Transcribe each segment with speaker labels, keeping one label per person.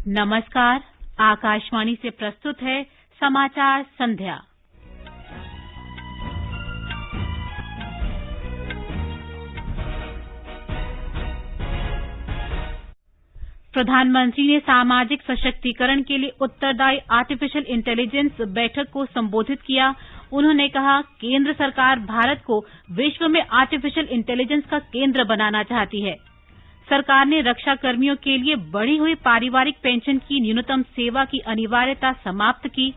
Speaker 1: नमस्कार, आकाशवाणी से प्रस्तुत है समाचार संध्या। प्रधानमंत्री ने सामाजिक सशक्तिकरण के लिए उत्तरदायी आर्टिफिशियल इंटेलिजेंस बैठक को संबोधित किया। उन्होंने कहा, केंद्र सरकार भारत को विश्व में आर्टिफिशियल इंटेलिजेंस का केंद्र बनाना चाहती है। सरकार ने रक्षा कर्मियों के लिए बढ़ी हुई पारिवारिक पेंशन की न्यूनतम सेवा की अनिवार्यता समाप्त की।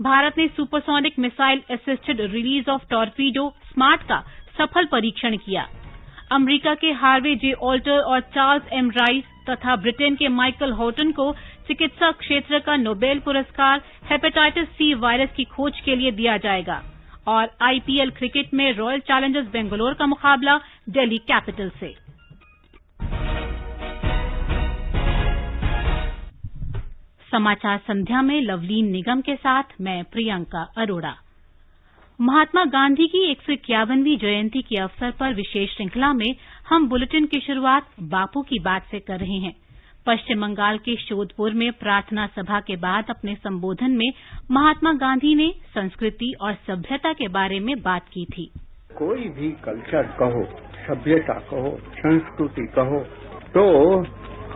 Speaker 1: भारत ने supersonic missile assisted release of torpedo smart का सफल परीक्षण किया। अमेरिका के हार्वे जे ऑल्टर और चार्ल्स एम राइस तथा ब्रिटेन के माइकल हॉटन को चिकित्सा क्षेत्र का नोबेल पुरस्कार हेपेटाइटिस सी वायरस की खोज के लिए दिया जाएगा। और आईपीएल क्रिकेट में रॉयल चैलेंजर्स बेंगलुरु का मुकाबला दिल्ली कैपिटल से। समाचार संध्या में लवलीन निगम के साथ मैं प्रियंका अरोड़ा। महात्मा गांधी की 151वीं जयंती के अवसर पर विशेष श्रृंखला में हम बुलेटिन की शुरुआत बापू की बात से कर रहे हैं। पश्चिम बंगाल के शोधपुर में प्रार्थना सभा के बाद अपने संबोधन में महात्मा गांधी ने संस्कृति और सभ्यता के बारे में बात की थी।
Speaker 2: कोई भी कल्चर कहो, सभ्यता कहो, संस्कृति कहो, तो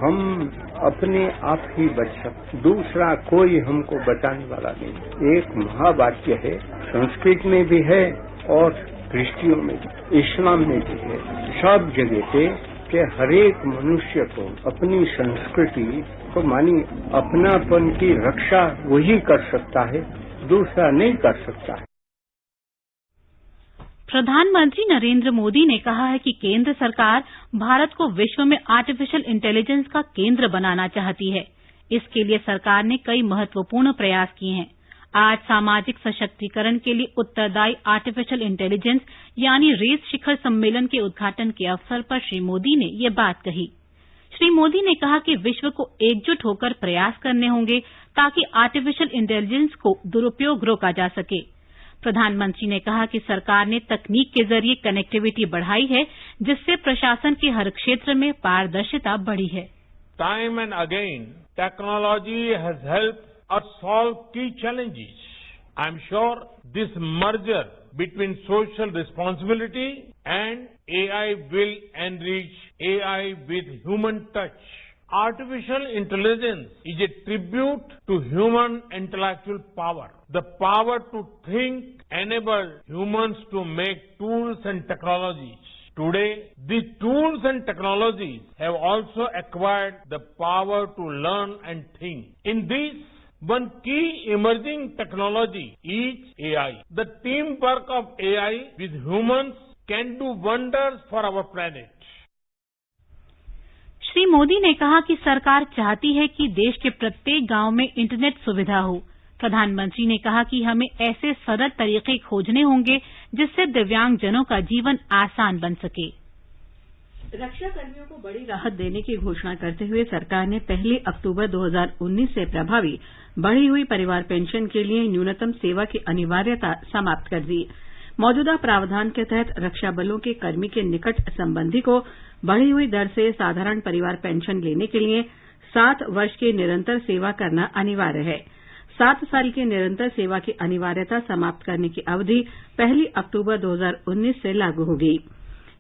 Speaker 2: हम अपने आप ही बच सकते, दूसरा कोई हमको बचाने वाला नहीं। एक महावाक्य है, संस्कृत में भी है और क्रिश्चियों में भी, इस्लाम में भी है, सब जगह पे कि हरेक मनुष्य को अपनी संस्कृति को मानी अपनापन की रक्षा वही कर सकता है, दूसरा नहीं कर सकता है।
Speaker 1: प्रधानमंत्री नरेंद्र मोदी ने कहा है कि केंद्र सरकार भारत को विश्व में आर्टिफिशियल इंटेलिजेंस का केंद्र बनाना चाहती है। इसके लिए सरकार ने कई महत्वपूर्ण प्रयास किए हैं। आज सामाजिक सशक्तिकरण के लिए उत्तरदायी आर्टिफिशियल इंटेलिजेंस यानी रेस शिखर सम्मेलन के उद्घाटन के अवसर पर श्री मोदी ने ये बात कही। श्री मोदी ने कहा कि विश्व को एकजुट होकर प्रयास करने होंगे ताकि आर्टिफिशियल इंटेलिजेंस को दुरुपयोग रोका जा सके। प्रधानमंत्री ने कहा कि सरकार ने तकनीक के जरिए कनेक्टिविटी बढ़ाई है, जिससे प्रशासन के हर क्षेत्र में पारदर्शिता बढ़ी है।
Speaker 3: Time and again technology has helped us solve key challenges. I am sure this merger between social responsibility and AI will enrich AI with human touch. Artificial intelligence is a tribute to human intellectual power. The power to think enables humans to make tools and technologies. Today, these tools and technologies have also acquired the power to learn and think. In this, one key emerging technology is AI. The teamwork of AI with humans can do wonders for our planet.
Speaker 1: Shri Modi ने कहा कि सरकार चाहती है कि देश के प्रत्येक गांव में इंटरनेट सुविधा हो। प्रधानमंत्री ने कहा कि हमें ऐसे सरल तरीके खोजने होंगे जिससे दिव्यांगजनों का जीवन आसान बन सके।
Speaker 4: रक्षा कर्मियों को बड़ी राहत देने की घोषणा करते हुए सरकार ने 1 अक्टूबर 2019 से प्रभावी बढ़ी हुई परिवार पेंशन के लिए न्यूनतम सेवा की अनिवार्यता समाप्त कर दी। मौजूदा प्रावधान के तहत रक्षा बलों के कर्मी के निकट संबंधी को बढ़ी हुई दर से साधारण परिवार पेंशन लेने के लिए 7 वर्ष की निरंतर सेवा करना अनिवार्य है। 7 साल की निरंतर सेवा की अनिवार्यता समाप्त करने की अवधि 1 अक्टूबर 2019 से लागू होगी।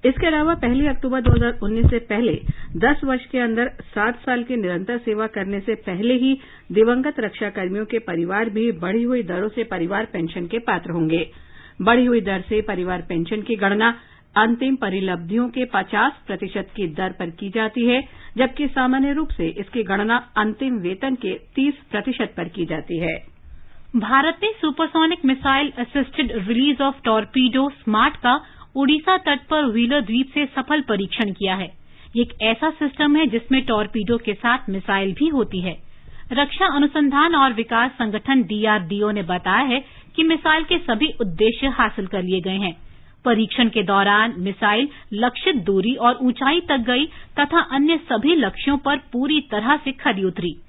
Speaker 4: इसके अलावा 1 अक्टूबर 2019 से पहले 10 वर्ष के अंदर 7 साल की निरंतर सेवा करने से पहले ही दिवंगत रक्षा कर्मियों के परिवार भी बढ़ी हुई दरों से परिवार पेंशन के पात्र होंगे। बढ़ी हुई दर से परिवार पेंशन की गणना अंतिम परिलब्धियों के 50% की दर पर की जाती है, जबकि सामान्य रूप से इसकी गणना अंतिम वेतन के 30% पर की जाती है।
Speaker 1: भारत ने supersonic missile assisted release of torpedo smart का ओडिशा तट पर व्हीलर द्वीप से सफल परीक्षण किया है। ये एक ऐसा सिस्टम है जिसमें टॉर्पीडो के साथ मिसाइल भी होती है। रक्षा अनुसंधान और विकास संगठन डीआरडीओ ने बताया है कि मिसाइल के सभी उद्देश्य हासिल कर लिए गए हैं। परीक्षण के दौरान मिसाइल लक्षित दूरी और ऊंचाई तक गई तथा अन्य सभी लक्ष्यों पर पूरी तरह से खरी उतरी।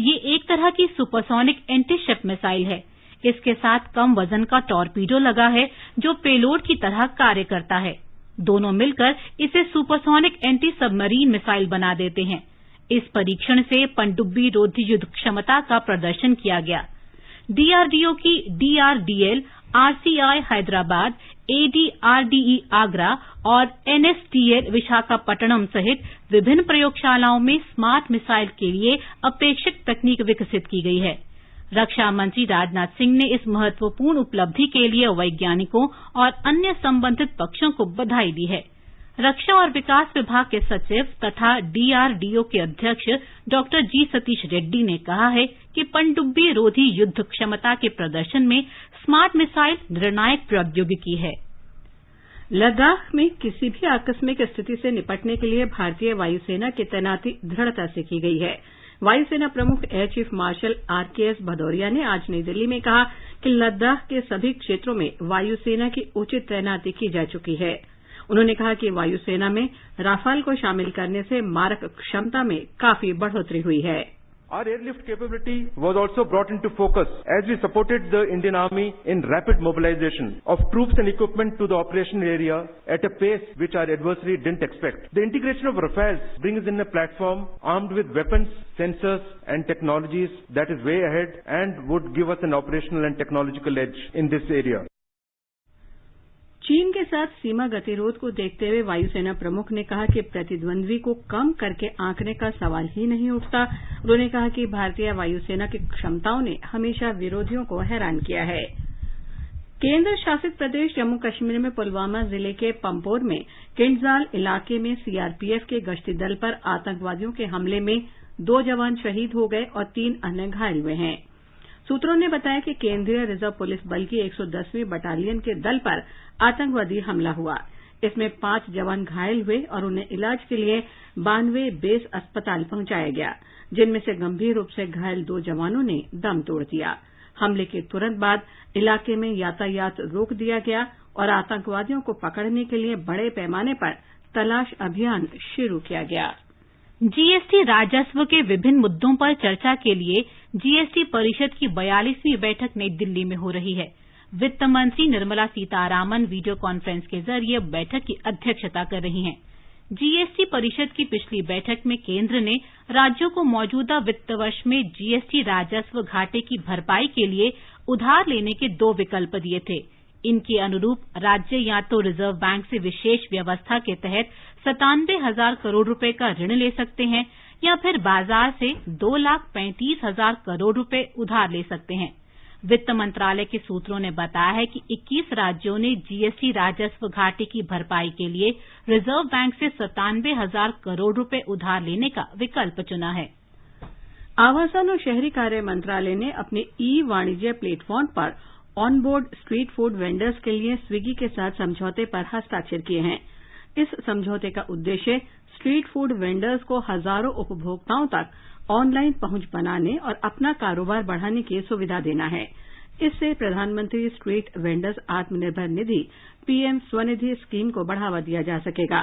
Speaker 1: ये एक तरह की सुपरसोनिक एंटी-शिप मिसाइल है। इसके साथ कम वजन का टॉर्पीडो लगा है जो पेलोड की तरह कार्य करता है। दोनों मिलकर इसे सुपरसोनिक एंटी सबमरीन मिसाइल बना देते हैं। इस परीक्षण से पनडुब्बी रोधी युद्ध क्षमता का प्रदर्शन किया गया। डीआरडीओ की DRDL, RCI Hyderabad, ADRDE Agra और एनएसटीएल विशाखापट्टनम सहित विभिन्न प्रयोगशालाओं में स्मार्ट मिसाइल के लिए अपेक्षित तकनीक विकसित की गई है। रक्षा मंत्री राजनाथ सिंह ने इस महत्वपूर्ण उपलब्धि के लिए वैज्ञानिकों और अन्य संबंधित पक्षों को बधाई दी है। रक्षा और विकास विभाग के सचिव तथा डीआरडीओ के अध्यक्ष डॉक्टर जी सतीश रेड्डी ने कहा है कि पनडुब्बी रोधी युद्ध क्षमता के प्रदर्शन में स्मार्ट मिसाइल निर्णायक प्रौद्योगिकी है।
Speaker 4: लद्दाख में किसी भी आकस्मिक स्थिति से निपटने के लिए भारतीय वायुसेना की तैनाती दृढ़ता से की गई है। वायुसेना प्रमुख air chief marshal RKS Bhadauria ने आज नई दिल्ली में कहा कि लद्दाख के सभी क्षेत्रों में वायुसेना की उचित तैनाती की जा चुकी है। उन्होंने कहा कि वायुसेना में राफाल को शामिल करने से मारक क्षमता में काफी बढ़ोतरी हुई है।
Speaker 5: Our airlift capability was also brought into focus as we supported the Indian Army in rapid mobilization of troops and equipment to the operation area at a pace which our adversary didn't expect. The integration of Rafales brings in a platform armed with weapons, sensors and technologies that is way ahead and would give us an operational and technological edge in this area.
Speaker 4: चीन के साथ सीमा गतिरोध को देखते हुए वायुसेना प्रमुख ने कहा कि प्रतिद्वंद्वी को कम करके आंकने का सवाल ही नहीं उठता। उन्होंने कहा कि भारतीय वायुसेना की क्षमताओं ने हमेशा विरोधियों को हैरान किया है। केंद्र शासित प्रदेश जम्मू कश्मीर में पुलवामा जिले के पंपोर में किंडजाल इलाके में सीआरपीएफ के गश्ती दल पर आतंकवादियों के हमले में 2 जवान शहीद हो गए और 3 अन्य घायल हुए हैं। सूत्रों ने बताया कि केंद्रीय रिजर्व पुलिस बल की 110वीं बटालियन के दल पर आतंकवादी हमला हुआ। इसमें 5 जवान घायल हुए और उन्हें इलाज के लिए 92 बेस अस्पताल पहुंचाया गया, जिनमें से गंभीर रूप से घायल 2 जवानों ने दम तोड़ दिया। हमले के तुरंत बाद इलाके में यातायात रोक दिया गया और आतंकवादियों को पकड़ने के लिए बड़े पैमाने पर तलाश अभियान शुरू किया गया।
Speaker 1: जीएसटी राजस्व के विभिन्न मुद्दों पर चर्चा के लिए जीएसटी परिषद की 42वीं बैठक नई दिल्ली में हो रही है। वित्त मंत्री निर्मला सीतारामन वीडियो कॉन्फ्रेंस के जरिए बैठक की अध्यक्षता कर रही हैं। जीएसटी परिषद की पिछली बैठक में केंद्र ने राज्यों को मौजूदा वित्त वर्ष में जीएसटी राजस्व घाटे की भरपाई के लिए उधार लेने के 2 विकल्प दिए थे। इनके अनुरूप राज्य या तो रिजर्व बैंक से विशेष व्यवस्था के तहत 97,000 करोड़ रुपए का ऋण ले सकते हैं या फिर बाजार से 2,35,000 करोड़ रुपए उधार ले सकते हैं। वित्त मंत्रालय के सूत्रों ने बताया है कि 21 राज्यों ने जीएसटी राजस्व घाटे की भरपाई के लिए रिजर्व बैंक से 97,000 करोड़ रुपए उधार लेने का विकल्प चुना है।
Speaker 4: आवासन और शहरी कार्य मंत्रालय ने अपने ई वाणिज्य प्लेटफॉर्म पर ऑनबोर्ड स्ट्रीट फूड वेंडर्स के लिए स्विगी के साथ समझौते पर हस्ताक्षर किए हैं। इस समझौते का उद्देश्य स्ट्रीट फूड वेंडर्स को हजारों उपभोक्ताओं तक ऑनलाइन पहुंच बनाने और अपना कारोबार बढ़ाने की सुविधा देना है। इससे प्रधानमंत्री street vendors Atmanirbhar Nidhi PM Svanidhi scheme को बढ़ावा दिया जा सकेगा।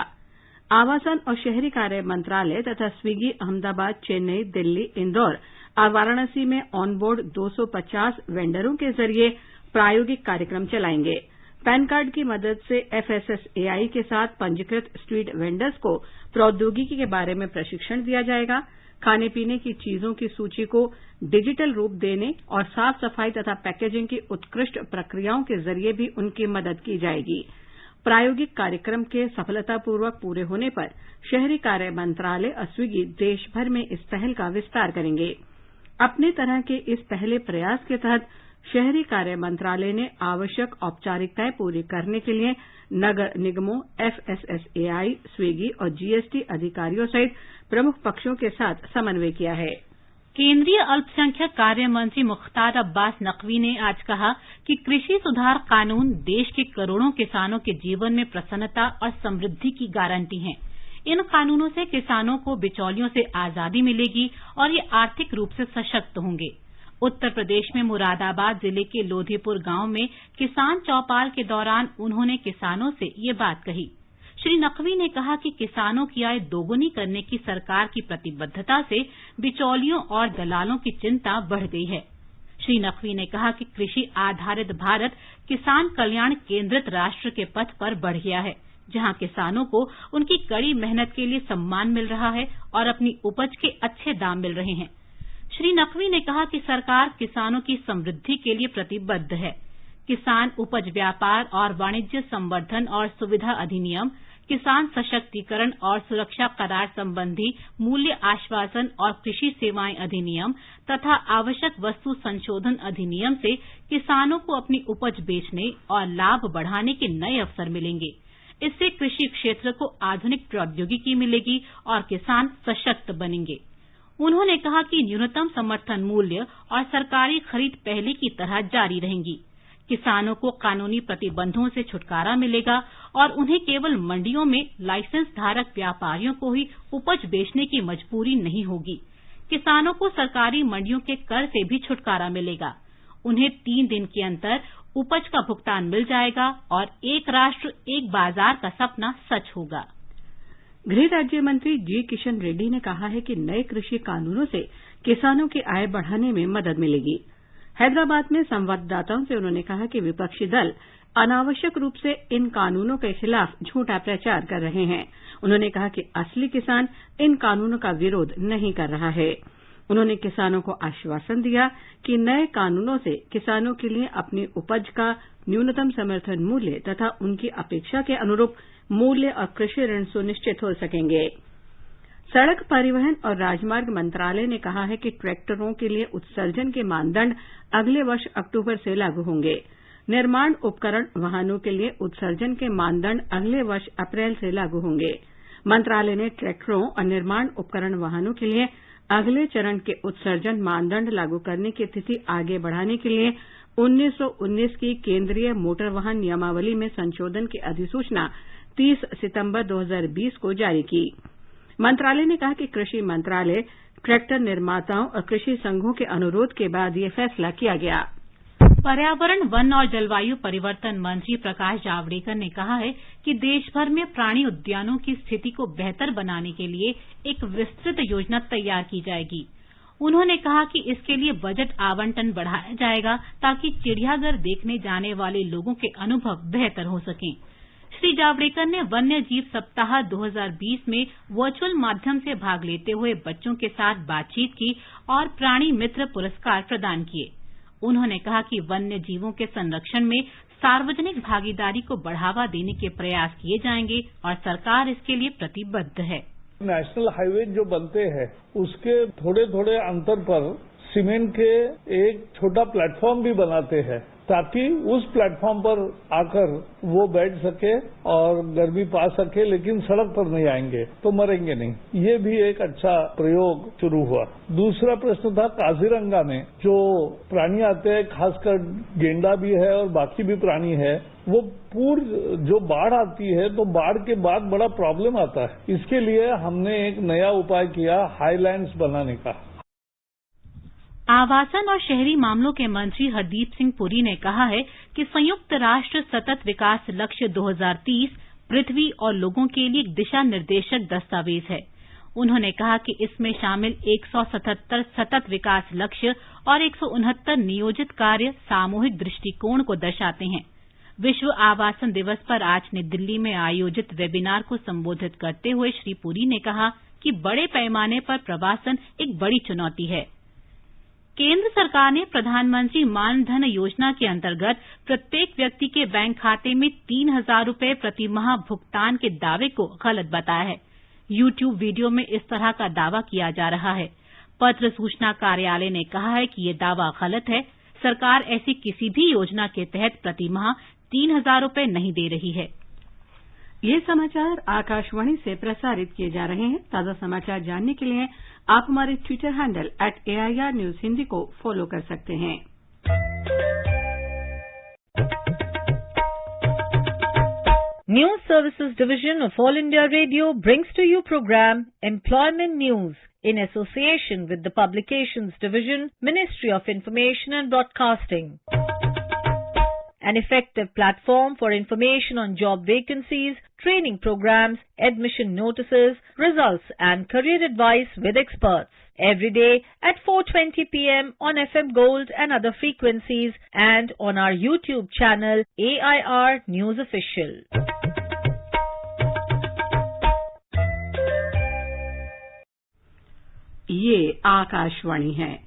Speaker 4: आवासन और शहरी कार्य मंत्रालय तथा स्विगी अहमदाबाद, चेन्नई, दिल्ली, इंदौर और वाराणसी में ऑनबोर्ड 250 वेंडरों के जरिए प्रायोगिक कार्यक्रम चलाएंगे। पैन कार्ड की मदद से एफएसएसएआई के साथ पंजीकृत स्ट्रीट वेंडर्स को प्रौद्योगिकी के बारे में प्रशिक्षण दिया जाएगा। खाने पीने की चीजों की सूची को डिजिटल रूप देने और साफ सफाई तथा पैकेजिंग की उत्कृष्ट प्रक्रियाओं के जरिए भी उनकी मदद की जाएगी। प्रायोगिक कार्यक्रम के सफलतापूर्वक पूरे होने पर शहरी कार्य मंत्रालय और स्विगी देश भर में इस पहल का विस्तार करेंगे। अपने तरह के इस पहले प्रयास के तहत शहरी कार्य मंत्रालय ने आवश्यक औपचारिकताएं पूरी करने के लिए नगर निगमों, एफएसएसएआई, स्विगी और जीएसटी अधिकारियों सहित प्रमुख पक्षों के साथ समन्वय किया है।
Speaker 1: केंद्रीय अल्पसंख्यक कार्य मंत्री मुख्तार अब्बास नकवी ने आज कहा कि कृषि सुधार कानून देश के करोड़ों किसानों के जीवन में प्रसन्नता और समृद्धि की गारंटी हैं। इन कानूनों से किसानों को बिचौलियों से आजादी मिलेगी और ये आर्थिक रूप से सशक्त होंगे। उत्तर प्रदेश में मुरादाबाद जिले के लोधीपुर गांव में किसान चौपाल के दौरान उन्होंने किसानों से ये बात कही। श्री नकवी ने कहा कि किसानों की आय दोगुनी करने की सरकार की प्रतिबद्धता से बिचौलियों और दलालों की चिंता बढ़ गई है। श्री नकवी ने कहा कि कृषि आधारित भारत किसान कल्याण केंद्रित राष्ट्र के पथ पर बढ़ गया है। जहां किसानों को उनकी कड़ी मेहनत के लिए सम्मान मिल रहा है और अपनी उपज के अच्छे दाम मिल रहे हैं। श्री नकवी ने कहा कि सरकार किसानों की समृद्धि के लिए प्रतिबद्ध है। किसान उपज व्यापार और वाणिज्य संवर्धन और सुविधा अधिनियम, किसान सशक्तिकरण और सुरक्षा करार संबंधी मूल्य आश्वासन और कृषि सेवाएं अधिनियम तथा आवश्यक वस्तु संशोधन अधिनियम से किसानों को अपनी उपज बेचने और लाभ बढ़ाने के नए अवसर मिलेंगे। इससे कृषि क्षेत्र को आधुनिक प्रौद्योगिकी मिलेगी और किसान सशक्त बनेंगे। उन्होंने कहा कि न्यूनतम समर्थन मूल्य और सरकारी खरीद पहले की तरह जारी रहेंगी। किसानों को कानूनी प्रतिबंधों से छुटकारा मिलेगा और उन्हें केवल मंडियों में लाइसेंस धारक व्यापारियों को ही उपज बेचने की मजबूरी नहीं होगी। किसानों को सरकारी मंडियों के कर से भी छुटकारा मिलेगा। उन्हें 3 दिन के अंदर उपज का भुगतान मिल जाएगा और एक राष्ट्र एक बाजार का सपना सच होगा।
Speaker 4: गृह राज्य मंत्री जी किशन रेड्डी ने कहा है कि नए कृषि कानूनों से किसानों की आय बढ़ाने में मदद मिलेगी। हैदराबाद में संवाददाताओं से उन्होंने कहा कि विपक्षी दल अनावश्यक रूप से इन कानूनों के खिलाफ झूठा प्रचार कर रहे हैं। उन्होंने कहा कि असली किसान इन कानूनों का विरोध नहीं कर रहा है। उन्होंने किसानों को आश्वासन दिया कि नए कानूनों से किसानों के लिए अपनी उपज का न्यूनतम समर्थन मूल्य तथा उनकी अपेक्षा के अनुरूप मूल्य और कृषि ऋण सुनिश्चित हो सकेंगे। सड़क परिवहन और राजमार्ग मंत्रालय ने कहा है कि ट्रैक्टरों के लिए उत्सर्जन के मानदंड अगले वर्ष अक्टूबर से लागू होंगे। निर्माण उपकरण वाहनों के लिए उत्सर्जन के मानदंड अगले वर्ष अप्रैल से लागू होंगे। मंत्रालय ने ट्रैक्टरों और निर्माण उपकरण वाहनों के लिए अगले चरण के उत्सर्जन मानदंड लागू करने की तिथि आगे बढ़ाने के लिए 1919 की केंद्रीय मोटर वाहन नियमावली में संशोधन की अधिसूचना 30 सितंबर 2020 को जारी की। मंत्रालय ने कहा कि कृषि मंत्रालय, ट्रैक्टर निर्माताओं और कृषि संघों के अनुरोध के बाद ये फैसला किया गया।
Speaker 1: पर्यावरण, वन और जलवायु परिवर्तन मंत्री प्रकाश जावड़ेकर ने कहा है कि देश भर में प्राणी उद्यानों की स्थिति को बेहतर बनाने के लिए एक विस्तृत योजना तैयार की जाएगी। उन्होंने कहा कि इसके लिए बजट आवंटन बढ़ाया जाएगा ताकि चिड़ियाघर देखने जाने वाले लोगों के अनुभव बेहतर हो सकें। श्री जावड़ेकर ने वन्य जीव सप्ताह 2020 में वर्चुअल माध्यम से भाग लेते हुए बच्चों के साथ बातचीत की और प्राणी मित्र पुरस्कार प्रदान किए। उन्होंने कहा कि वन्य जीवों के संरक्षण में सार्वजनिक भागीदारी को बढ़ावा देने के प्रयास किए जाएंगे और सरकार इसके लिए प्रतिबद्ध है।
Speaker 6: नेशनल हाईवे जो बनते हैं उसके थोड़े थोड़े अंतर पर सीमेंट के एक छोटा प्लेटफॉर्म भी बनाते हैं ताकि उस प्लेटफॉर्म पर आकर वो बैठ सके और गर्मी पा सके, लेकिन सड़क पर नहीं आएंगे तो मरेंगे नहीं। ये भी एक अच्छा प्रयोग शुरू हुआ। दूसरा प्रश्न था काजीरंगा में जो प्राणी आते हैं, खासकर गेंडा भी है और बाकी भी प्राणी है, वो पूर्व जो बाढ़ आती है तो बाढ़ के बाद बड़ा प्रॉब्लम आता है। इसके लिए हमने एक नया उपाय किया, हाईलैंड्स बनाने का।
Speaker 1: आवासन और शहरी मामलों के मंत्री हरदीप सिंह पुरी ने कहा है कि संयुक्त राष्ट्र सतत विकास लक्ष्य 2030 पृथ्वी और लोगों के लिए एक दिशा निर्देशक दस्तावेज है। उन्होंने कहा कि इसमें शामिल 177 सतत विकास लक्ष्य और 169 नियोजित कार्य सामूहिक दृष्टिकोण को दर्शाते हैं। विश्व आवासन दिवस पर आज नई दिल्ली में आयोजित वेबिनार को संबोधित करते हुए श्री पुरी ने कहा कि बड़े पैमाने पर प्रवासन एक बड़ी चुनौती है। केंद्र सरकार ने प्रधानमंत्री मान धन योजना के अंतर्गत प्रत्येक व्यक्ति के बैंक खाते में 3,000 रुपए प्रति माह भुगतान के दावे को गलत बताया है। YouTube वीडियो में इस तरह का दावा किया जा रहा है। पत्र सूचना कार्यालय ने कहा है कि ये दावा गलत है। सरकार ऐसी किसी भी योजना के तहत प्रति माह 3,000 रुपए नहीं दे रही है।
Speaker 4: ये समाचार आकाशवाणी से प्रसारित किए जा रहे हैं। ताजा समाचार जानने के लिए आप हमारे Twitter handle @AIR News Hindi को फॉलो कर सकते हैं।
Speaker 7: News Services Division of All India Radio brings to you program Employment News in association with the Publications Division, Ministry of Information and Broadcasting. An effective platform for information on job vacancies, training programs, admission notices, results and career advice with experts. Every day at 4:20 p.m. on FM Gold and other frequencies and on our YouTube channel AIR News Official.
Speaker 4: ये आकाशवाणी है।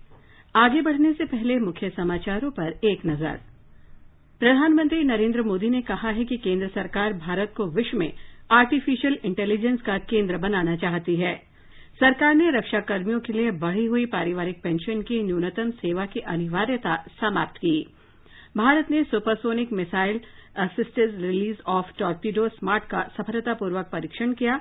Speaker 4: आगे बढ़ने से पहले मुख्य समाचारों पर एक नजर। प्रधानमंत्री नरेंद्र मोदी ने कहा है कि केंद्र सरकार भारत को विश्व में आर्टिफिशियल इंटेलिजेंस का केंद्र बनाना चाहती है। सरकार ने रक्षा कर्मियों के लिए बढ़ी हुई पारिवारिक पेंशन की न्यूनतम सेवा की अनिवार्यता समाप्त की। भारत ने supersonic missile assisted release of torpedo smart का सफलतापूर्वक परीक्षण किया।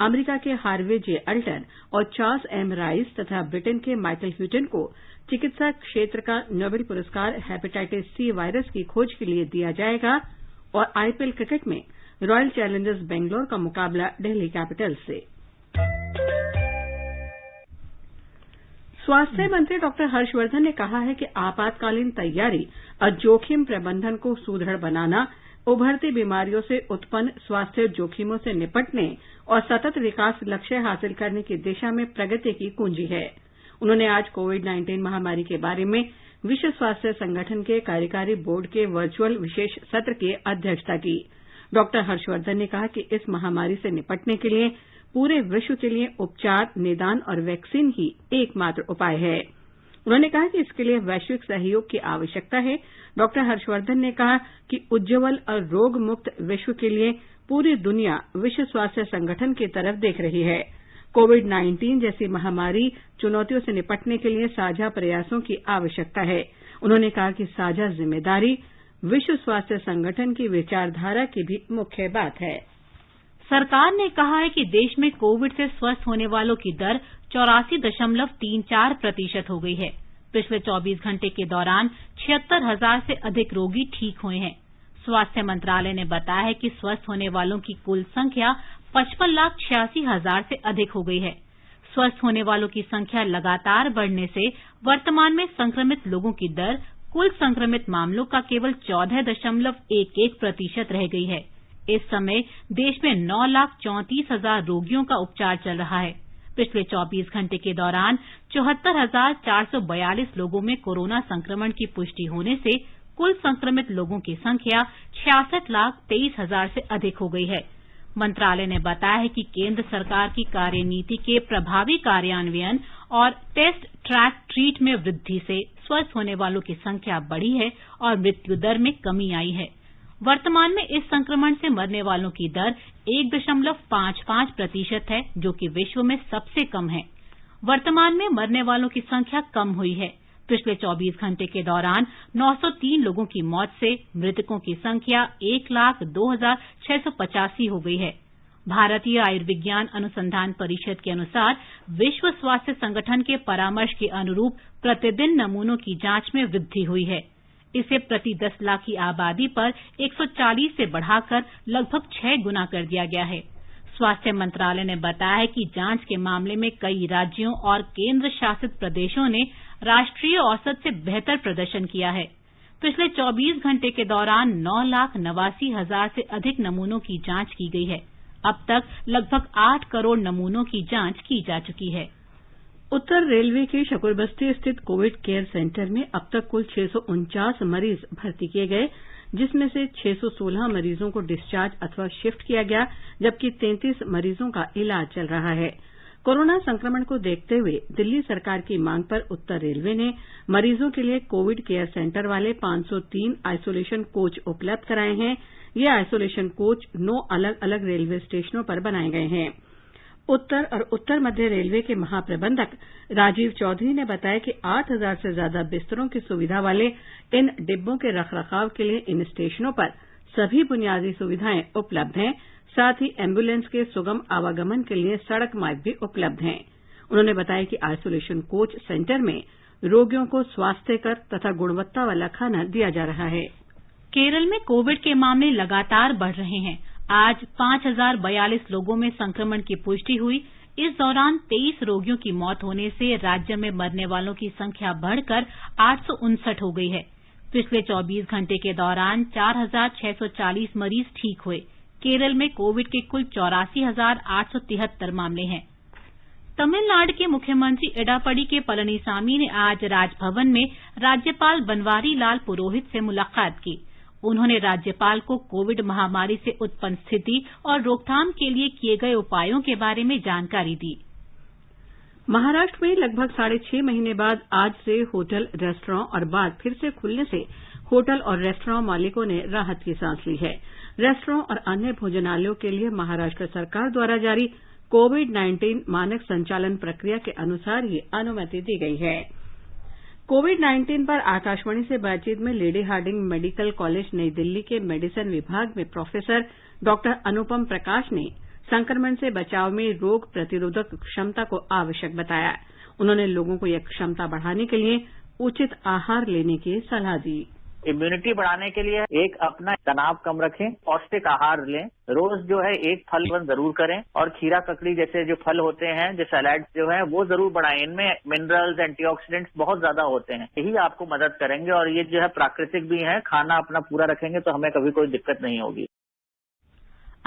Speaker 4: अमेरिका के हार्वे जे अल्टन और चार्ल्स एम राइस तथा ब्रिटेन के माइकल ह्यूटन को चिकित्सा क्षेत्र का नोबेल पुरस्कार हेपेटाइटिस सी वायरस की खोज के लिए दिया जाएगा। और आईपीएल क्रिकेट में रॉयल चैलेंजर्स बेंगलौर का मुकाबला दिल्ली कैपिटल्स से। स्वास्थ्य मंत्री डॉक्टर हर्षवर्धन ने कहा है कि आपातकालीन तैयारी और जोखिम प्रबंधन को सुदृढ़ बनाना उभरती बीमारियों से उत्पन्न स्वास्थ्य जोखिमों से निपटने और सतत विकास लक्ष्य हासिल करने की दिशा में प्रगति की कुंजी है। उन्होंने आज कोविड-19 महामारी के बारे में विश्व स्वास्थ्य संगठन के कार्यकारी बोर्ड के वर्चुअल विशेष सत्र की अध्यक्षता की। डॉक्टर हर्षवर्धन ने कहा कि इस महामारी से निपटने के लिए पूरे विश्व के लिए उपचार, निदान और वैक्सीन ही एकमात्र उपाय है। उन्होंने कहा कि इसके लिए वैश्विक सहयोग की आवश्यकता है। डॉक्टर हर्षवर्धन ने कहा कि उज्ज्वल और रोग मुक्त विश्व के लिए पूरी दुनिया विश्व स्वास्थ्य संगठन की तरफ देख रही है। कोविड-19 जैसी महामारी चुनौतियों से निपटने के लिए साझा प्रयासों की आवश्यकता है। उन्होंने कहा कि साझा जिम्मेदारी विश्व स्वास्थ्य संगठन की विचारधारा की भी मुख्य बात है।
Speaker 1: सरकार ने कहा है कि देश में कोविड से स्वस्थ होने वालों की दर 84.34% हो गई है। पिछले 24 घंटे के दौरान 76,000 से अधिक रोगी ठीक हुए हैं। स्वास्थ्य मंत्रालय ने बताया है कि स्वस्थ होने वालों की कुल संख्या 55,86,000 से अधिक हो गई है। स्वस्थ होने वालों की संख्या लगातार बढ़ने से वर्तमान में संक्रमित लोगों की दर कुल संक्रमित मामलों का केवल 14.11% रह गई है। इस समय देश में 9,34,000 रोगियों का उपचार चल रहा है। पिछले 24 घंटे के दौरान 74,442 लोगों में कोरोना संक्रमण की पुष्टि होने से कुल संक्रमित लोगों की संख्या 66,23,000 से अधिक हो गई है। मंत्रालय ने बताया है कि केंद्र सरकार की कार्यनीति के प्रभावी कार्यान्वयन और टेस्ट, ट्रैक, ट्रीट में वृद्धि से स्वस्थ होने वालों की संख्या बढ़ी है और मृत्यु दर में कमी आई है। वर्तमान में इस संक्रमण से मरने वालों की दर 1.55% है, जो कि विश्व में सबसे कम है। वर्तमान में मरने वालों की संख्या कम हुई है। पिछले 24 घंटे के दौरान 903 लोगों की मौत से मृतकों की संख्या 1,02,685 हो गई है। भारतीय आयुर्विज्ञान अनुसंधान परिषद के अनुसार विश्व स्वास्थ्य संगठन के परामर्श के अनुरूप प्रतिदिन नमूनों की जांच में वृद्धि हुई है। इसे प्रति 10 लाख की आबादी पर 140 से बढ़ाकर लगभग 6 गुना कर दिया गया है। स्वास्थ्य मंत्रालय ने बताया है कि जांच के मामले में कई राज्यों और केंद्र शासित प्रदेशों ने राष्ट्रीय औसत से बेहतर प्रदर्शन किया है। पिछले 24 घंटे के दौरान 9,89,000 से अधिक नमूनों की जांच की गई है। अब तक लगभग 8 करोड़ नमूनों की जांच की जा चुकी है।
Speaker 4: उत्तर रेलवे के शकरबस्ती स्थित कोविड केयर सेंटर में अब तक कुल 649 मरीज भर्ती किए गए, जिसमें से 616 मरीजों को डिस्चार्ज अथवा शिफ्ट किया गया, जबकि 33 मरीजों का इलाज चल रहा है। कोरोना संक्रमण को देखते हुए दिल्ली सरकार की मांग पर उत्तर रेलवे ने मरीजों के लिए कोविड केयर सेंटर वाले 503 आइसोलेशन कोच उपलब्ध कराए हैं। ये आइसोलेशन कोच 9 अलग अलग रेलवे स्टेशनों पर बनाए गए हैं। उत्तर और उत्तर मध्य रेलवे के महाप्रबंधक राजीव चौधरी ने बताया कि 8,000 से ज्यादा बिस्तरों की सुविधा वाले इन डिब्बों के रखरखाव के लिए इन स्टेशनों पर सभी बुनियादी सुविधाएं उपलब्ध हैं। साथ ही एम्बुलेंस के सुगम आवागमन के लिए सड़क मार्ग भी उपलब्ध हैं। उन्होंने बताया कि आइसोलेशन कोच सेंटर में रोगियों को स्वास्थ्यकर तथा गुणवत्ता वाला खाना दिया जा रहा है।
Speaker 1: केरल में कोविड के मामले लगातार बढ़ रहे हैं। आज 5,042 लोगों में संक्रमण की पुष्टि हुई। इस दौरान 23 रोगियों की मौत होने से राज्य में मरने वालों की संख्या बढ़कर 859 हो गई है। पिछले 24 घंटे के दौरान 4,640 मरीज ठीक हुए। केरल में कोविड के कुल 84,873 मामले हैं। तमिलनाडु के मुख्यमंत्री एडापडी के पलनीसामी ने आज राजभवन में राज्यपाल बनवारी लाल पुरोहित से मुलाकात की। उन्होंने राज्यपाल को कोविड महामारी से उत्पन्न स्थिति और रोकथाम के लिए किए गए उपायों के बारे में जानकारी दी।
Speaker 4: महाराष्ट्र में लगभग 6.5 महीने बाद आज से होटल, रेस्टोरेंट और बार फिर से खुलने से होटल और रेस्टोरेंट मालिकों ने राहत की सांस ली है। रेस्टोरेंट और अन्य भोजनालयों के लिए महाराष्ट्र सरकार द्वारा जारी कोविड-19 मानक संचालन प्रक्रिया के अनुसार ये अनुमति दी गई है। कोविड-19 पर आकाशवाणी से बातचीत में लेडी हार्डिंग मेडिकल कॉलेज नई दिल्ली के मेडिसिन विभाग में प्रोफेसर डॉक्टर अनुपम प्रकाश ने संक्रमण से बचाव में रोग प्रतिरोधक क्षमता को आवश्यक बताया। उन्होंने लोगों को यह क्षमता बढ़ाने के लिए उचित आहार लेने की सलाह दी।
Speaker 8: इम्यूनिटी बढ़ाने के लिए एक अपना तनाव कम रखें, पौष्टिक आहार लें, रोज जो है एक फल जरूर करें और खीरा ककड़ी जैसे जो फल होते हैं, जो सैलेड जो है वो जरूर बढ़ाएं। इनमें मिनरल्स, एंटीऑक्सीडेंट्स बहुत ज्यादा होते हैं, यही आपको मदद करेंगे और ये जो है प्राकृतिक भी है। खाना अपना पूरा रखेंगे तो हमें कभी कोई दिक्कत नहीं होगी।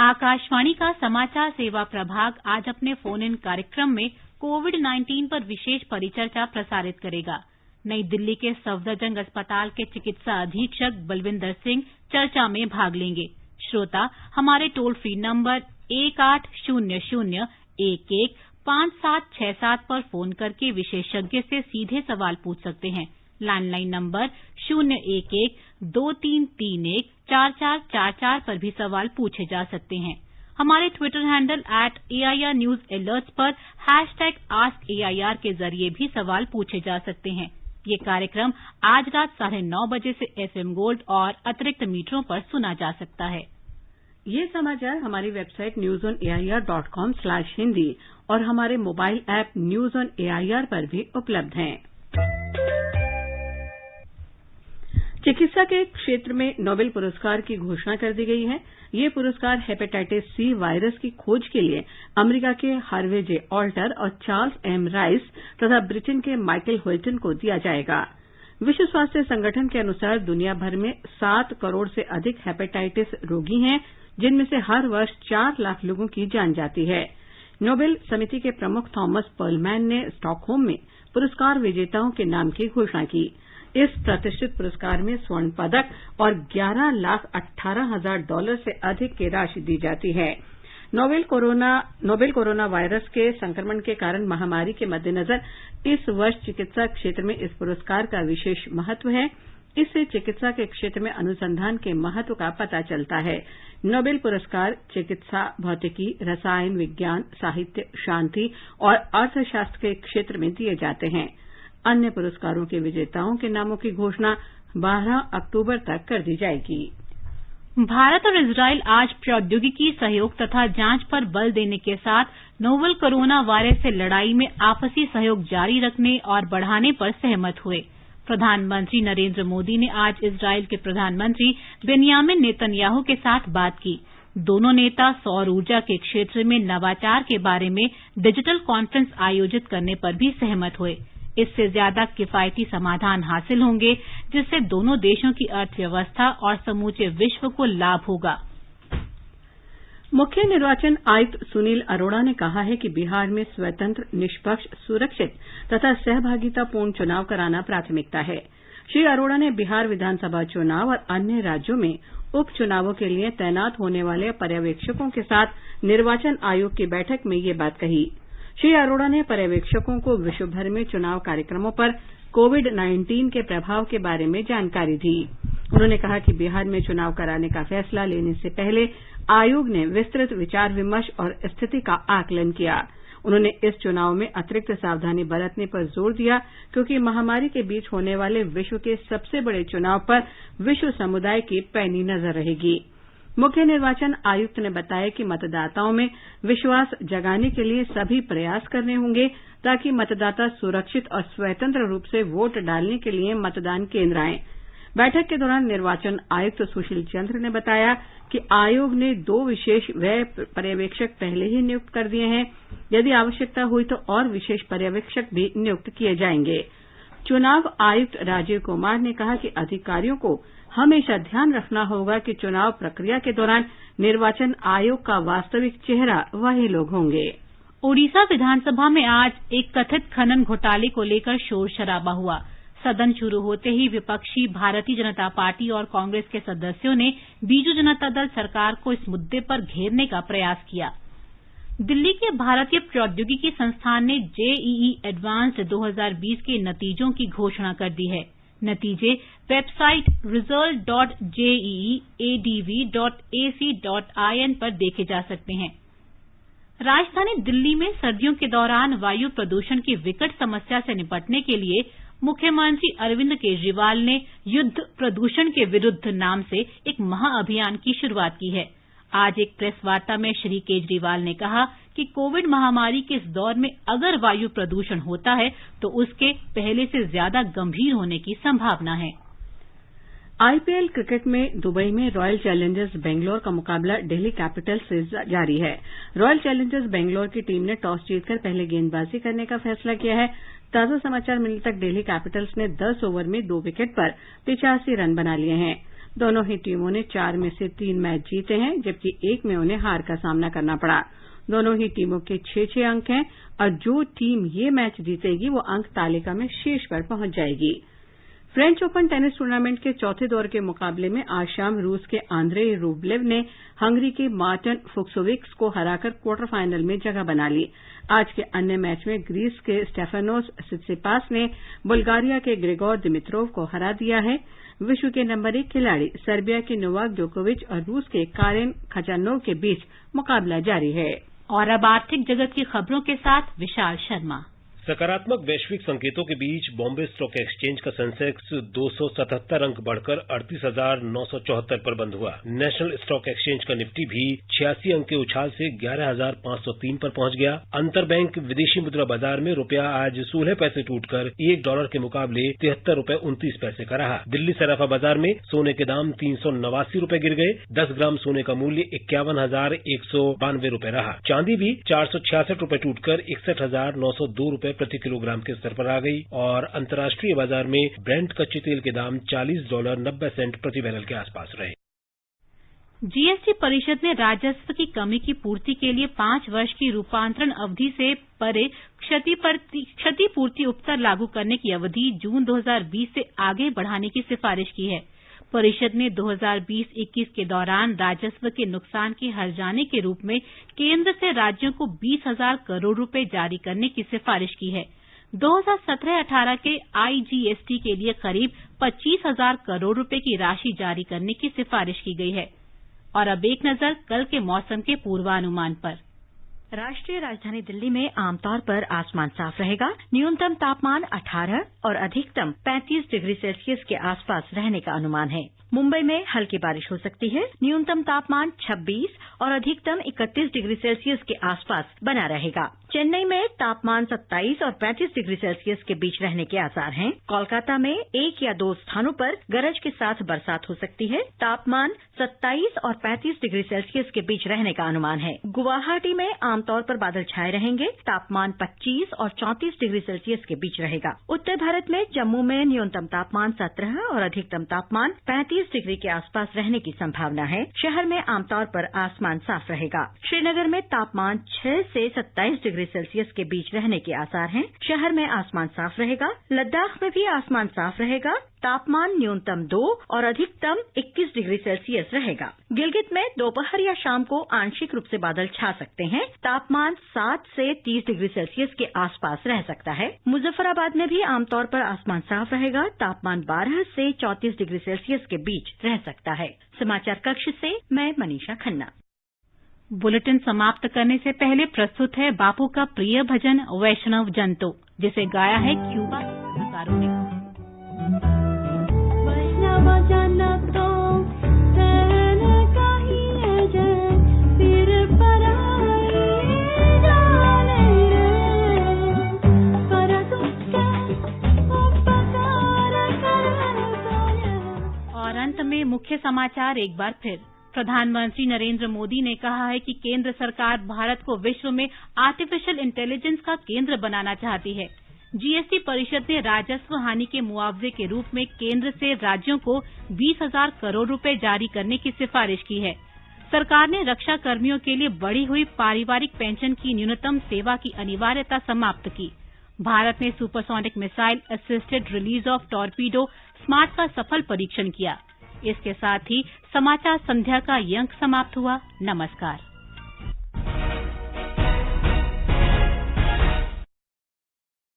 Speaker 1: आकाशवाणी का समाचार सेवा प्रभाग आज अपने फोन इन कार्यक्रम में कोविड-19 पर विशेष परिचर्चा प्रसारित करेगा। नई दिल्ली के सफदरजंग अस्पताल के चिकित्सा अधीक्षक बलविंदर सिंह चर्चा में भाग लेंगे। श्रोता हमारे टोल फ्री नंबर 1800-11-5767 पर फोन करके विशेषज्ञ से सीधे सवाल पूछ सकते हैं। लैंडलाइन नंबर 011-2331-4444 पर भी सवाल पूछे जा सकते हैं। हमारे Twitter handle @AIR News Alerts पर #AskAIR के जरिए भी सवाल पूछे जा सकते हैं। ये कार्यक्रम आज रात 9:30 बजे से FM गोल्ड और अतिरिक्त मीटरों पर सुना जा सकता है।
Speaker 4: ये समाचार हमारी वेबसाइट newsonair.com/hindi और हमारे mobile app news on AIR पर भी उपलब्ध हैं। चिकित्सा के क्षेत्र में नोबेल पुरस्कार की घोषणा कर दी गई है। ये पुरस्कार हेपेटाइटिस सी वायरस की खोज के लिए अमेरिका के हार्वे जे ऑल्टर और चार्ल्स एम राइस तथा ब्रिटेन के माइकल होल्टन को दिया जाएगा। विश्व स्वास्थ्य संगठन के अनुसार दुनिया भर में 7 करोड़ से अधिक हेपेटाइटिस रोगी हैं, जिनमें से हर वर्ष 4 लाख लोगों की जान जाती है। नोबेल समिति के प्रमुख थॉमस पर्लमैन ने स्टॉकहोम में पुरस्कार विजेताओं के नाम की घोषणा की। इस प्रतिष्ठित पुरस्कार में स्वर्ण पदक और $11,18,000 से अधिक की राशि दी जाती है। नोवेल कोरोना वायरस के संक्रमण के कारण महामारी के मद्देनजर इस वर्ष चिकित्सा क्षेत्र में इस पुरस्कार का विशेष महत्व है। इससे चिकित्सा के क्षेत्र में अनुसंधान के महत्व का पता चलता है। नोबेल पुरस्कार चिकित्सा, भौतिकी, रसायन विज्ञान, साहित्य, शांति और अर्थशास्त्र के क्षेत्र में दिए जाते हैं। अन्य पुरस्कारों के विजेताओं के नामों की घोषणा 12 अक्टूबर तक कर दी जाएगी।
Speaker 1: भारत और इजरायल आज प्रौद्योगिकी सहयोग तथा जांच पर बल देने के साथ नोवेल कोरोना वायरस से लड़ाई में आपसी सहयोग जारी रखने और बढ़ाने पर सहमत हुए। प्रधानमंत्री नरेंद्र मोदी ने आज इजरायल के प्रधानमंत्री बेन्यामिन नेतन्याहू के साथ बात की। दोनों नेता सौर ऊर्जा के क्षेत्र में नवाचार के बारे में डिजिटल कॉन्फ्रेंस आयोजित करने पर भी सहमत हुए। इससे ज्यादा किफायती समाधान हासिल होंगे, जिससे दोनों देशों की अर्थव्यवस्था और समूचे विश्व को लाभ होगा।
Speaker 4: मुख्य निर्वाचन आयुक्त सुनील अरोड़ा ने कहा है कि बिहार में स्वतंत्र, निष्पक्ष, सुरक्षित तथा सहभागितापूर्ण चुनाव कराना प्राथमिकता है। श्री अरोड़ा ने बिहार विधानसभा चुनाव और अन्य राज्यों में उपचुनावों के लिए तैनात होने वाले पर्यवेक्षकों के साथ निर्वाचन आयोग की बैठक में ये बात कही। श्री अरोड़ा ने पर्यवेक्षकों को विश्व भर में चुनाव कार्यक्रमों पर कोविड-19 के प्रभाव के बारे में जानकारी दी। उन्होंने कहा कि बिहार में चुनाव कराने का फैसला लेने से पहले आयोग ने विस्तृत विचार विमर्श और स्थिति का आकलन किया। उन्होंने इस चुनाव में अतिरिक्त सावधानी बरतने पर जोर दिया, क्योंकि महामारी के बीच होने वाले विश्व के सबसे बड़े चुनाव पर विश्व समुदाय की पैनी नजर रहेगी। मुख्य निर्वाचन आयुक्त ने बताया कि मतदाताओं में विश्वास जगाने के लिए सभी प्रयास करने होंगे, ताकि मतदाता सुरक्षित और स्वतंत्र रूप से वोट डालने के लिए मतदान केंद्र आएं। बैठक के दौरान निर्वाचन आयुक्त सुशील चंद्र ने बताया कि आयोग ने 2 विशेष व्यय पर्यवेक्षक पहले ही नियुक्त कर दिए हैं। यदि आवश्यकता हुई तो और विशेष पर्यवेक्षक भी नियुक्त किए जाएंगे। चुनाव आयुक्त राजीव कुमार ने कहा कि अधिकारियों को हमेशा ध्यान रखना होगा कि चुनाव प्रक्रिया के दौरान निर्वाचन आयोग का वास्तविक चेहरा वही लोग होंगे।
Speaker 1: ओडिशा विधानसभा में आज एक कथित खनन घोटाले को लेकर शोर शराबा हुआ। सदन शुरू होते ही विपक्षी भारतीय जनता पार्टी और कांग्रेस के सदस्यों ने बीजू जनता दल सरकार को इस मुद्दे पर घेरने का प्रयास किया। दिल्ली के भारतीय प्रौद्योगिकी संस्थान ने जेईई एडवांस्ड 2020 के नतीजों की घोषणा कर दी है। नतीजे वेबसाइट result.jeeadv.ac.in पर देखे जा सकते हैं। राजधानी दिल्ली में सर्दियों के दौरान वायु प्रदूषण की विकट समस्या से निपटने के लिए मुख्यमंत्री अरविंद केजरीवाल ने युद्ध प्रदूषण के विरुद्ध नाम से एक महाअभियान की शुरुआत की है। आज एक प्रेस वार्ता में श्री केजरीवाल ने कहा कि कोविड महामारी के इस दौर में अगर वायु प्रदूषण होता है तो उसके पहले से ज्यादा गंभीर होने की संभावना है।
Speaker 4: आईपीएल क्रिकेट में दुबई में रॉयल चैलेंजर्स बेंगलोर का मुकाबला दिल्ली कैपिटल्स से जारी है। रॉयल चैलेंजर्स बेंगलोर की टीम ने टॉस जीतकर पहले गेंदबाजी करने का फैसला किया है। ताजा समाचार मिलने तक दिल्ली कैपिटल्स ने 10 ओवर में 2 विकेट पर 85 रन बना लिए हैं। दोनों ही टीमों ने 4 में से 3 मैच जीते हैं, जबकि एक में उन्हें हार का सामना करना पड़ा। दोनों ही टीमों के 6-6 अंक हैं और जो टीम ये मैच जीतेगी वो अंक तालिका में शीर्ष पर पहुंच जाएगी। फ्रेंच ओपन टेनिस टूर्नामेंट के चौथे दौर के मुकाबले में आज शाम रूस के आंद्रे रूबलेव ने हंगरी के मार्टिन फुक्सोविक्स को हराकर क्वार्टर फाइनल में जगह बना ली। आज के अन्य मैच में ग्रीस के स्टेफानोस सित्सिपास ने बुल्गारिया के ग्रेगोर दिमित्रोव को हरा दिया है। विश्व के नंबर 1 खिलाड़ी सर्बिया के नोवाक जोकोविच और रूस के कारेन खचानोव के बीच मुकाबला जारी है।
Speaker 1: और अब आर्थिक जगत की खबरों के साथ विशाल शर्मा।
Speaker 9: सकारात्मक वैश्विक संकेतों के बीच बॉम्बे स्टॉक एक्सचेंज का सेंसेक्स 277 अंक बढ़कर 38,974 पर बंद हुआ। नेशनल स्टॉक एक्सचेंज का निफ्टी भी 86 अंक के उछाल से 11,503 पर पहुंच गया। अंतरबैंक विदेशी मुद्रा बाजार में रुपया आज 16 पैसे टूटकर $1 के मुकाबले 73 रुपए 29 पैसे का रहा। दिल्ली सराफा बाजार में सोने के दाम 389 रुपए गिर गए। 10 ग्राम सोने का मूल्य 51,192 रुपए रहा। चांदी भी 466 रुपए टूटकर 61,902 रुपए प्रति किलोग्राम के स्तर पर आ गई और अंतर्राष्ट्रीय बाजार में ब्रेंट कच्चे तेल के दाम $40.90 प्रति बैरल के आसपास रहे।
Speaker 1: जीएसटी परिषद ने राजस्व की कमी की पूर्ति के लिए 5 वर्ष की रूपांतरण अवधि से परे क्षतिपूर्ति उपकर लागू करने की अवधि जून 2020 से आगे बढ़ाने की सिफारिश की है। परिषद ने 2020-21 के दौरान राजस्व के नुकसान के हर्जाने के रूप में केंद्र से राज्यों को 20,000 करोड़ रुपए जारी करने की सिफारिश की है। 2017-18 के आईजीएसटी के लिए करीब 25,000 करोड़ रुपए की राशि जारी करने की सिफारिश की गई है। और अब एक नजर कल के मौसम के पूर्वानुमान पर।
Speaker 10: राष्ट्रीय राजधानी दिल्ली में आमतौर पर आसमान साफ रहेगा। न्यूनतम तापमान 18 और अधिकतम 35 डिग्री सेल्सियस के आसपास रहने का अनुमान है। मुंबई में हल्की बारिश हो सकती है। न्यूनतम तापमान 26 और अधिकतम 31 डिग्री सेल्सियस के आसपास बना रहेगा। चेन्नई में तापमान 27 और 35 डिग्री सेल्सियस के बीच रहने के आसार हैं। कोलकाता में 1 या 2 स्थानों पर गरज के साथ बरसात हो सकती है। तापमान 27 और 35 डिग्री सेल्सियस के बीच रहने का अनुमान है। गुवाहाटी में आमतौर पर बादल छाए रहेंगे। तापमान 25 और 34 डिग्री सेल्सियस के बीच रहेगा। उत्तर भारत में जम्मू में न्यूनतम तापमान 17 और अधिकतम तापमान 35 डिग्री के आसपास रहने की संभावना है। शहर में आमतौर पर आसमान साफ रहेगा। श्रीनगर में तापमान 6 से 27 डिग्री सेल्सियस के बीच रहने के आसार हैं। शहर में आसमान साफ रहेगा। लद्दाख में भी आसमान साफ रहेगा। तापमान न्यूनतम 2 और अधिकतम 21 डिग्री सेल्सियस रहेगा। गिलगित में दोपहर या शाम को आंशिक रूप से बादल छा सकते हैं। तापमान 7 से 30 डिग्री सेल्सियस के आसपास रह सकता है। मुजफ्फराबाद में भी आमतौर पर आसमान साफ रहेगा। तापमान 12 से 34 डिग्री सेल्सियस के बीच रह सकता है। समाचार कक्ष से मैं मनीषा खन्ना।
Speaker 1: बुलेटिन समाप्त करने से पहले प्रस्तुत है बापू का प्रिय भजन वैष्णव जन तो, जिसे गाया है क्यूबा कलाकारों ने। वैष्णव जन तो तेरे कहीं जय सिर पर जाने रे, पर तुझके उपकार कर। और अंत में मुख्य समाचार एक बार फिर। प्रधानमंत्री नरेंद्र मोदी ने कहा है कि केंद्र सरकार भारत को विश्व में आर्टिफिशियल इंटेलिजेंस का केंद्र बनाना चाहती है। जीएसटी परिषद ने राजस्व हानि के मुआवजे के रूप में केंद्र से राज्यों को 20,000 करोड़ रुपए जारी करने की सिफारिश की है। सरकार ने रक्षा कर्मियों के लिए बढ़ी हुई पारिवारिक पेंशन की न्यूनतम सेवा की अनिवार्यता समाप्त की। भारत ने supersonic missile assisted release of torpedo smart का सफल परीक्षण किया। इसके साथ ही समाचार संध्या का ये अंक समाप्त हुआ। नमस्कार।